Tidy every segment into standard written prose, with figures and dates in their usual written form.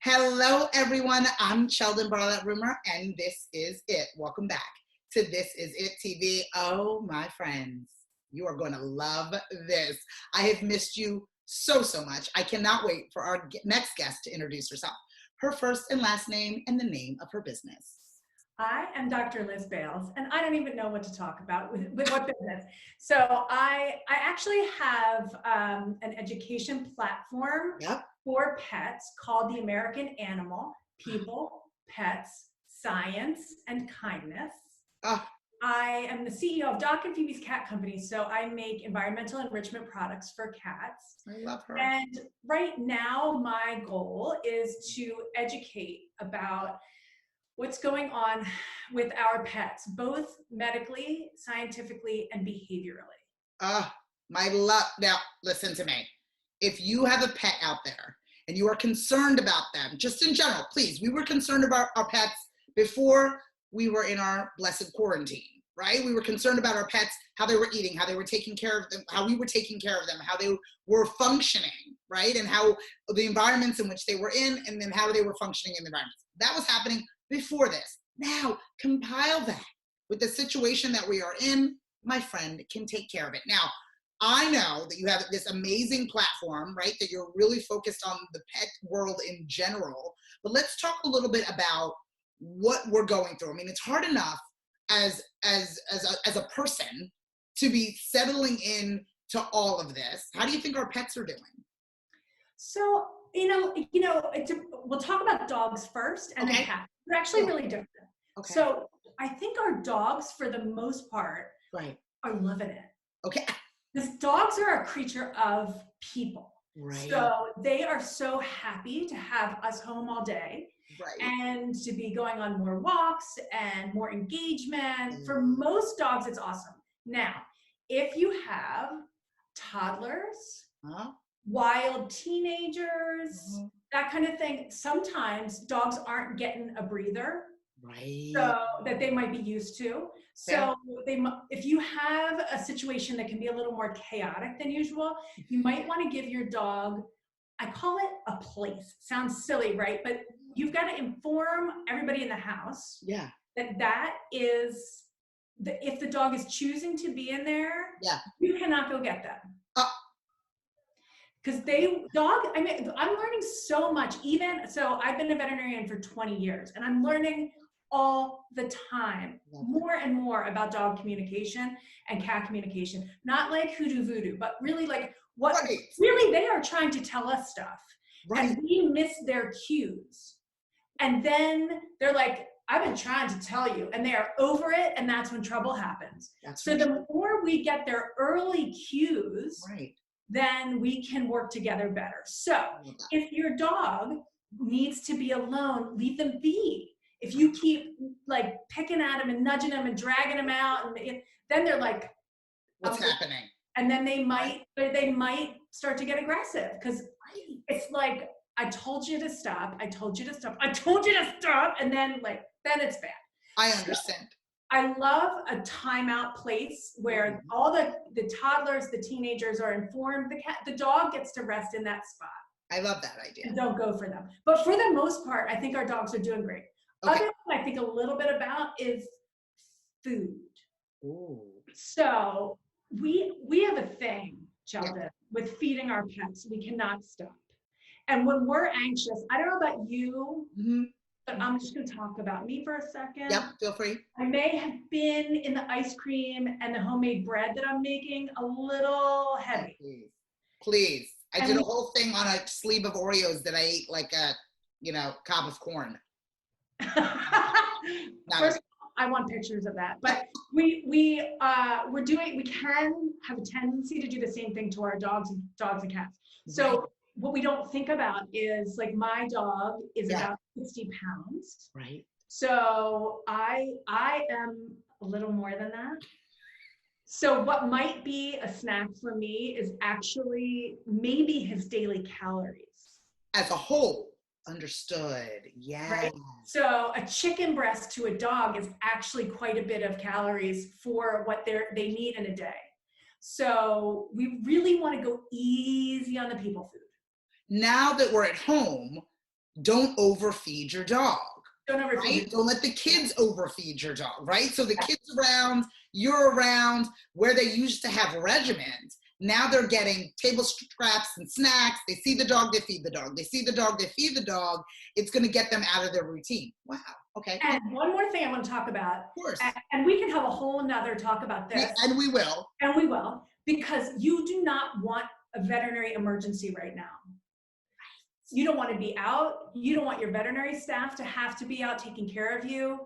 Hello, everyone. I'm Barlatt Rumer, and this is it. Welcome back to This Is It TV. Oh, my friends, you are going to love this. I have missed you so much. I cannot wait for our next guest to introduce herself, her first and last name, and the name of her business. I am Dr. Liz Bales, and I don't even know what to talk about with what business. So I actually have an education platform for pets called the American Animal: People, Pets, Science, and Kindness. I am the CEO of Doc and Phoebe's Cat Company, so I make environmental enrichment products for cats. I love her. And right now, my goal is to educate about what's going on with our pets, both medically, scientifically, and behaviorally. My love. Now, listen to me. If you have a pet out there and you are concerned about them, just in general, please, we were concerned about our pets before we were in our blessed quarantine, right? We were concerned about our pets, how they were eating, how they were taking care of them, how we were taking care of them, how they were functioning, right? And how the environments in which they were in, and then how they were functioning in the environments. That was happening before this. Now, compile that with the situation that we are in. My friend can take care of it. Now, I know that you have this amazing platform, right? That you're really focused on the pet world in general. But let's talk a little bit about what we're going through. I mean, it's hard enough as a person to be settling in to all of this. How do you think our pets are doing? So, we'll talk about dogs first and then cats. They're actually really different. Okay. So I think our dogs, for the most part, are loving it. Okay. Because dogs are a creature of people. Right. So they are so happy to have us home all day. Right. And to be going on more walks and more engagement. For most dogs, it's awesome. Now, if you have toddlers, wild teenagers, that kind of thing, sometimes dogs aren't getting a breather, so that they might be used to. So if you have a situation that can be a little more chaotic than usual, you might want to give your dog, I call it a place. Sounds silly, right? But you've got to inform everybody in the house that is, if the dog is choosing to be in there, you cannot go get them. Because I'm learning so much. So I've been a veterinarian for 20 years, and I'm learning all the time more and more about dog communication and cat communication. Not like hoodoo voodoo, but really like what really they are trying to tell us stuff. And we miss their cues. And then they're like, I've been trying to tell you, and they are over it, and that's when trouble happens. So the more we get their early cues, then we can work together better. So if your dog needs to be alone, leave them be. If you keep like picking at them and nudging them and dragging them out, and then they're like, what's happening? And then they might start to get aggressive, because it's like, I told you to stop, I told you to stop, I told you to stop, and then it's bad. I understand. I love a timeout place where all the toddlers, the teenagers are informed. The dog gets to rest in that spot. I love that idea. And don't go for them. But for the most part, I think our dogs are doing great. Other thing I think a little bit about is food. So we have a thing, Cheldin, with feeding our pets. We cannot stop. And when we're anxious, I don't know about you, but I'm just going to talk about me for a second. Yep, feel free. I may have been in the ice cream and the homemade bread that I'm making a little heavy. Please. I did a whole thing on a sleeve of Oreos that I ate like a, cob of corn. First, I want pictures of that. But we can have a tendency to do the same thing to our dogs and cats. So what we don't think about is, like, my dog is about 60 pounds. Right. So I am a little more than that. So what might be a snack for me is actually maybe his daily calories. As a whole. Understood. Yeah. Right? So a chicken breast to a dog is actually quite a bit of calories for what they need in a day. So we really want to go easy on the people food. Now that we're at home, don't overfeed your dog. Don't overfeed. Right? Don't let the kids overfeed your dog, right? So the kids around, you're around, where they used to have regimens, now they're getting table scraps and snacks. They see the dog, they feed the dog. They see the dog, they feed the dog. It's going to get them out of their routine. Wow. Okay. And one more thing I want to talk about. Of course. And we can have a whole nother talk about this. And we will. And we will, because you do not want a veterinary emergency right now. You don't want to be out. You don't want your veterinary staff to have to be out taking care of you.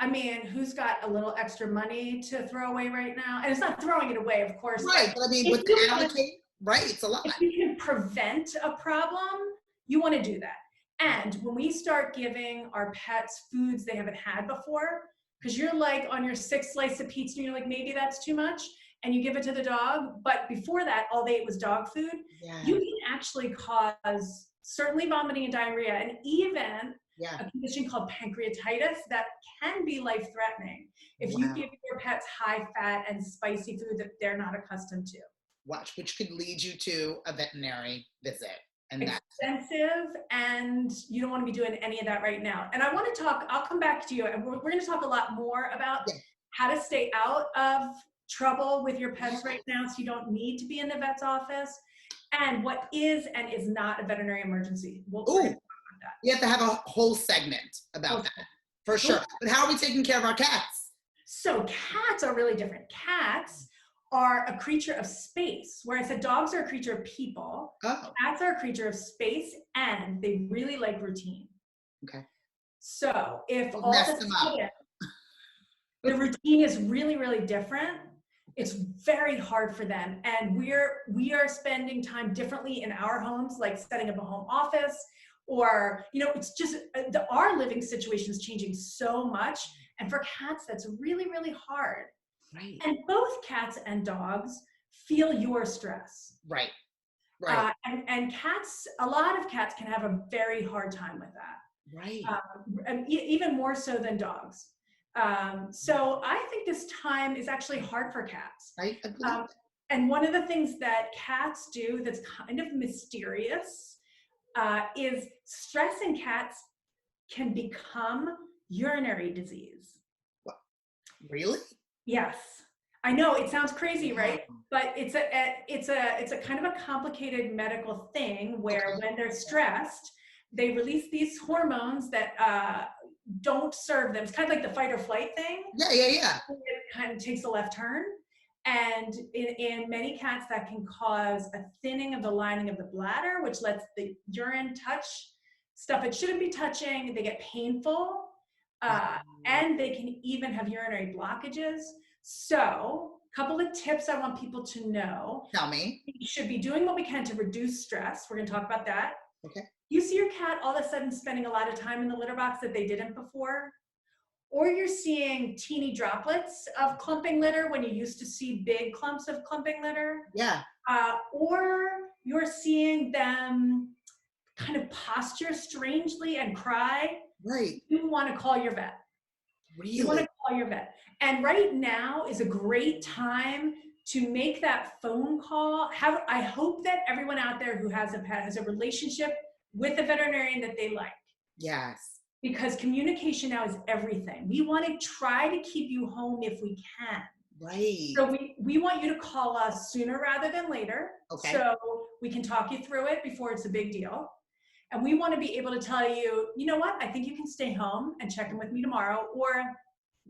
I mean, who's got a little extra money to throw away right now? And it's not throwing it away, of course. Right, but I mean, with the allocate, right, it's a lot. If you can prevent a problem, you want to do that. And when we start giving our pets foods they haven't had before, because you're like on your 6th slice of pizza, and you're like, maybe that's too much, and you give it to the dog, but before that, all they ate was dog food, you can actually cause certainly vomiting and diarrhea, and even a condition called pancreatitis that can be life-threatening if you give your pets high-fat and spicy food that they're not accustomed to. Which could lead you to a veterinary visit. And expensive, and you don't want to be doing any of that right now. And I want to talk, I'll come back to you, and we're going to talk a lot more about how to stay out of trouble with your pets right now so you don't need to be in the vet's office, and what is and is not a veterinary emergency. We'll talk about that. We have to have a whole segment about that, for sure. But how are we taking care of our cats? So cats are really different. Cats are a creature of space, whereas the dogs are a creature of people. Cats are a creature of space, and they really like routine. Okay. So if all the routine is really, really different, it's very hard for them. And we are spending time differently in our homes, like setting up a home office, or, it's just, our living situation is changing so much. And for cats, that's really, really hard. Right. And both cats and dogs feel your stress. Right. Right. And cats, a lot of cats can have a very hard time with that. Right. And even more so than dogs. So I think this time is actually hard for cats. Right. And one of the things that cats do that's kind of mysterious is stress in cats can become urinary disease. What? Really? Yes, I know it sounds crazy, right? But it's a kind of a complicated medical thing where when they're stressed, they release these hormones that don't serve them. It's kind of like the fight or flight thing. Yeah. It kind of takes a left turn, and in many cats that can cause a thinning of the lining of the bladder, which lets the urine touch stuff it shouldn't be touching. They get painful. And they can even have urinary blockages. So, a couple of tips I want people to know. Tell me. We should be doing what we can to reduce stress. We're going to talk about that. Okay. You see your cat all of a sudden spending a lot of time in the litter box that they didn't before, or you're seeing teeny droplets of clumping litter when you used to see big clumps of clumping litter. Yeah. Or you're seeing them kind of posture strangely and cry. Right. You want to call your vet. Really? You want to call your vet. And right now is a great time to make that phone call. I hope that everyone out there who has a pet has a relationship with a veterinarian that they like. Yes. Because communication now is everything. We want to try to keep you home if we can. Right. So we want you to call us sooner rather than later. Okay. So we can talk you through it before it's a big deal. And we want to be able to tell you, you know what, I think you can stay home and check in with me tomorrow, or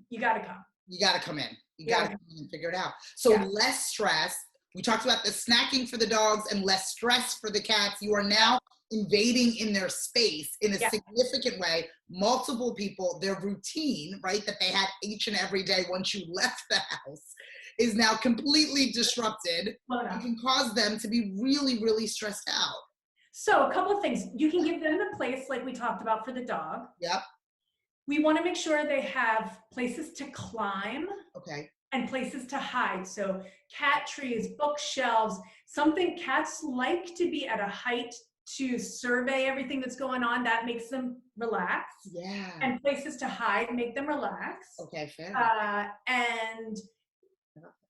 you got to come. You got to come in. You got to come in and figure it out. So less stress. We talked about the snacking for the dogs and less stress for the cats. You are now invading in their space in a significant way. Multiple people, their routine, right, that they had each and every day once you left the house is now completely disrupted. It can cause them to be really, really stressed out. So a couple of things. You can give them a place like we talked about for the dog. Yep. We want to make sure they have places to climb. Okay. And places to hide. So cat trees, bookshelves, something cats like to be at a height to survey everything that's going on. That makes them relax. Yeah. And places to hide make them relax. Okay, fair. And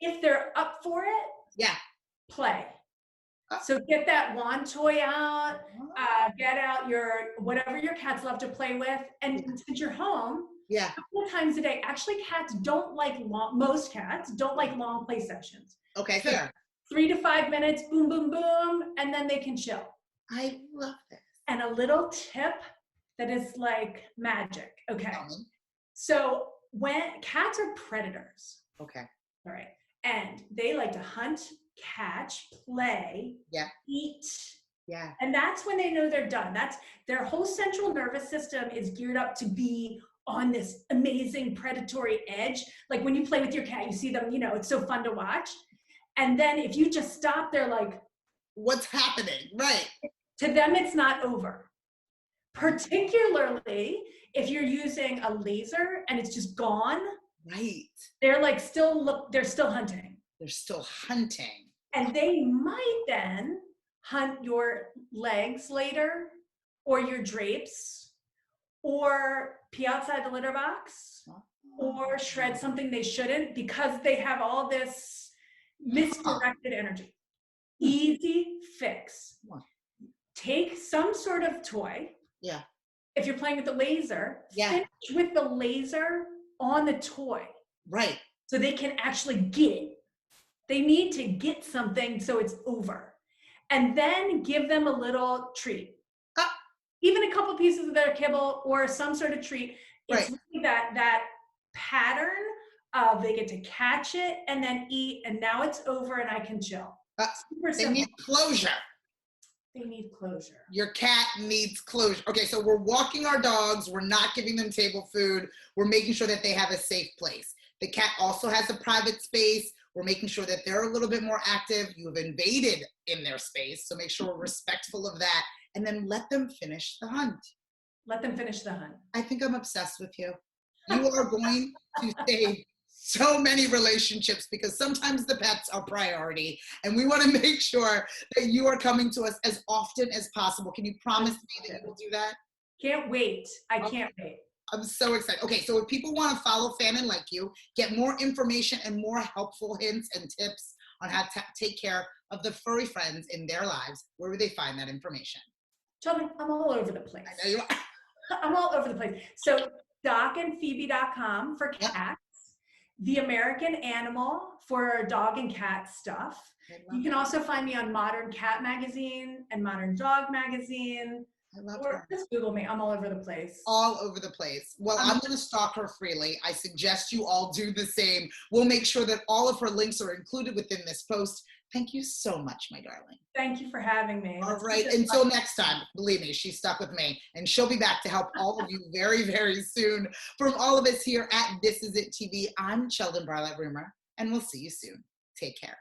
if they're up for it, play. So get that wand toy out, get out whatever your cats love to play with. And since you're home, a couple of times a day, actually most cats don't like long play sessions. Okay, fair. 3 to 5 minutes, boom, boom, boom, and then they can chill. I love this. And a little tip that is like magic, okay? So when cats are predators. Okay. All right. And they like to hunt, catch, play, eat. Yeah. And that's when they know they're done. That's their whole central nervous system is geared up to be on this amazing predatory edge. Like when you play with your cat, you see them, it's so fun to watch. And then if you just stop, they're like, what's happening? Right. To them, it's not over. Particularly if you're using a laser and it's just gone. Right. They're like they're still hunting. They're still hunting. And they might then hunt your legs later, or your drapes, or pee outside the litter box, or shred something they shouldn't, because they have all this misdirected energy. Easy fix. Take some sort of toy. Yeah. If you're playing with the laser, finish with the laser on the toy. Right. So they can actually get it. They need to get something so it's over. And then give them a little treat. Even a couple pieces of their kibble or some sort of treat. It's really that pattern of they get to catch it and then eat, and now it's over and I can chill. They need closure. They need closure. Your cat needs closure. Okay, so we're walking our dogs. We're not giving them table food. We're making sure that they have a safe place. The cat also has a private space. We're making sure that they're a little bit more active. You have invaded in their space, so make sure we're respectful of that. And then let them finish the hunt. Let them finish the hunt. I think I'm obsessed with you. You are going to save so many relationships, because sometimes the pets are priority, and we want to make sure that you are coming to us as often as possible. Can you promise me that you will do that? Can't wait. I can't wait. I'm so excited. Okay, so if people want to follow Fannin like you, get more information and more helpful hints and tips on how to take care of the furry friends in their lives, where would they find that information? Sheldon, I'm all over the place. I know you are. I'm all over the place. So docandphoebe.com for cats. The American Animal for dog and cat stuff. You can also find me on Modern Cat Magazine and Modern Dog Magazine. I love or her. Just Google me. I'm all over the place. All over the place. Well, I'm going to stalk her freely. I suggest you all do the same. We'll make sure that all of her links are included within this post. Thank you so much, my darling. Thank you for having me. All right. Until next time, believe me, she's stuck with me, and she'll be back to help all of you very, very soon. From all of us here at This Is It TV, I'm Cheldin Barlatt Rumer, and we'll see you soon. Take care.